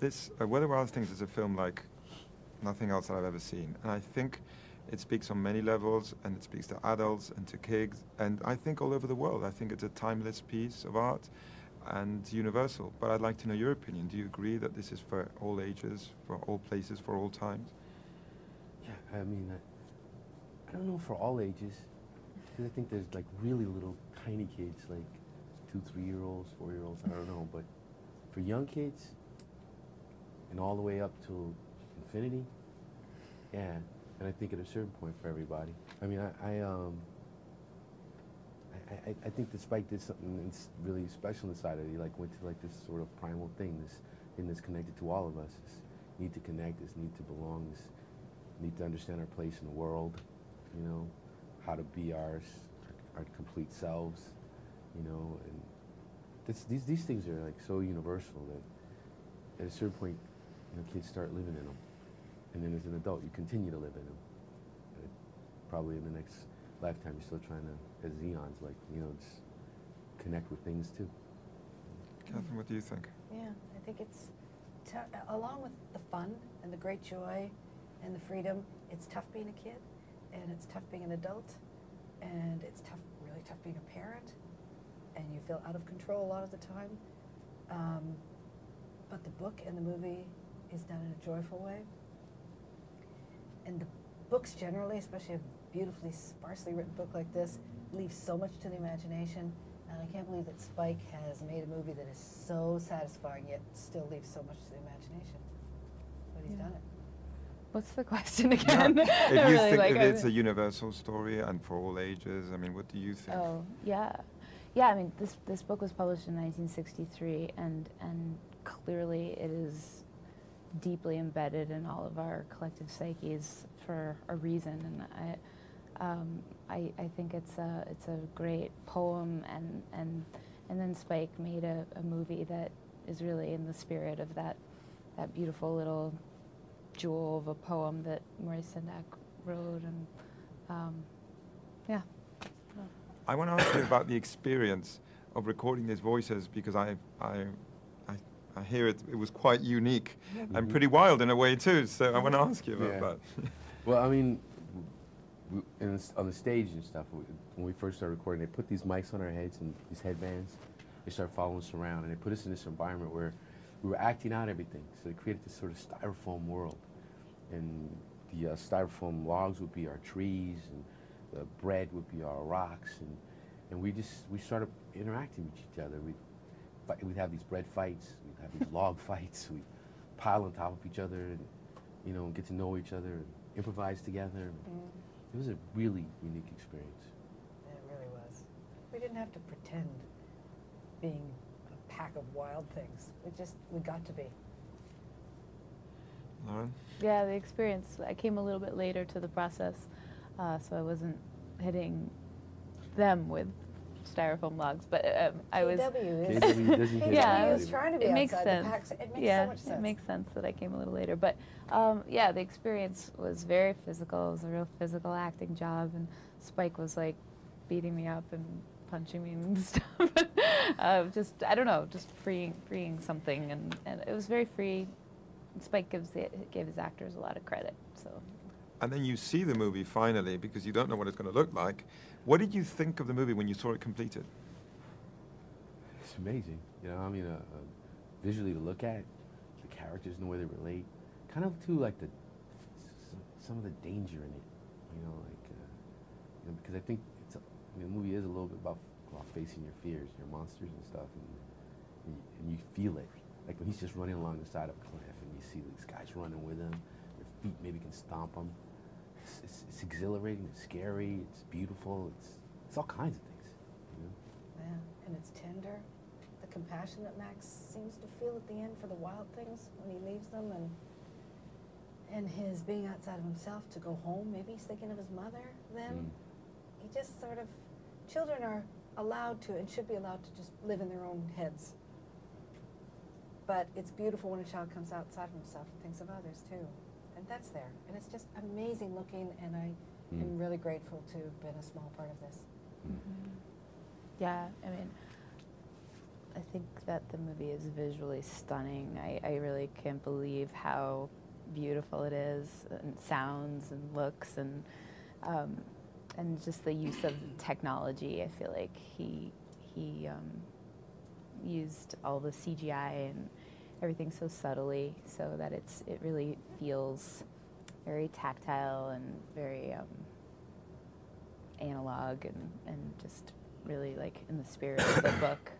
this Where There Are Things is a film like nothing else that I've ever seen, and I think it speaks on many levels, and it speaks to adults and to kids, and I think all over the world. I think it's a timeless piece of art and universal. But I'd like to know your opinion. Do you agree that this is for all ages, for all places, for all times? Yeah, I mean, I don't know for all ages, because I think there's like really little tiny kids, like 2, 3-year-olds, 4-year-olds, I don't know, but for young kids, and all the way up to infinity, yeah, and I think at a certain point for everybody. I mean, I think that Spike did something really special inside of it. He like went to like this sort of primal thing, this thing that's connected to all of us, this need to connect, this need to belong, this need to understand our place in the world, you know, how to be our complete selves, you know, and these things are like so universal that at a certain point, you know, kids start living in them, and then as an adult, you continue to live in them. And probably in the next lifetime, you're still trying to, as Xeons, like, you know, just connect with things too. Catherine, what do you think? Yeah, I think it's, along with the fun and the great joy and the freedom, it's tough being a kid, and it's tough being an adult, and it's tough, really tough being a parent, and you feel out of control a lot of the time. But the book and the movie is done in a joyful way. And the books generally, especially a beautifully, sparsely written book like this, leaves so much to the imagination. And I can't believe that Spike has made a movie that is so satisfying, yet still leaves so much to the imagination. But he's done it. What's the question again? Yeah. If you think that it's a universal story and for all ages, I mean, what do you think? Oh, yeah. Yeah, I mean, this book was published in 1963, and clearly it is deeply embedded in all of our collective psyches for a reason. And I think it's a great poem, and then Spike made a movie that is really in the spirit of that beautiful little jewel of a poem that Maurice Sendak wrote, and yeah. I want to ask you about the experience of recording these voices, because I hear it was quite unique and pretty wild in a way too. So I want to ask you about that. Well, I mean, on the stage and stuff, when we first started recording, they put these mics on our heads and these headbands. They started following us around, and they put us in this environment where we were acting out everything. So they created this sort of styrofoam world, and the styrofoam logs would be our trees, and the bread would be our rocks, and we started interacting with each other. We'd have these bread fights, we'd have these log fights, we'd pile on top of each other, and, you know, get to know each other, and improvise together. It was a really unique experience. It really was. We didn't have to pretend being a pack of wild things. We got to be. Lauren? Yeah, the experience, I came a little bit later to the process, so I wasn't hitting them with styrofoam logs, but I was. Yeah, I was trying to be it makes outside sense. the packs. It makes Yeah, so much sense. it makes sense that I came a little later, but yeah, the experience was very physical. It was a real physical acting job, and Spike was like beating me up and punching me and stuff. Just, I don't know, just freeing something, and it was very free. Spike gave his actors a lot of credit, so. And then you see the movie finally, because you don't know what it's going to look like. What did you think of the movie when you saw it completed? It's amazing, you know. I mean, visually to look at, the characters and the way they relate, kind of too like some of the danger in it, you know, like you know, because I think the movie is a little bit about facing your fears, your monsters and stuff, and you feel it, like when he's just running along the side of a cliff, and you see these guys running with him, their feet maybe can stomp them. It's exhilarating, it's scary, it's beautiful, it's all kinds of things, you know? Yeah, and it's tender. The compassion that Max seems to feel at the end for the wild things when he leaves them, and his being outside of himself to go home. Maybe he's thinking of his mother then. He just sort of, children are allowed to and should be allowed to just live in their own heads. But it's beautiful when a child comes outside of himself and thinks of others too. And that's there. And it's just amazing looking, and I am really grateful to have been a small part of this. Yeah, I mean, I think that the movie is visually stunning. I really can't believe how beautiful it is, and sounds and looks, and just the use of technology. I feel like he used all the CGI and everything so subtly, so that it really feels very tactile and very analog, and just really like in the spirit of the book.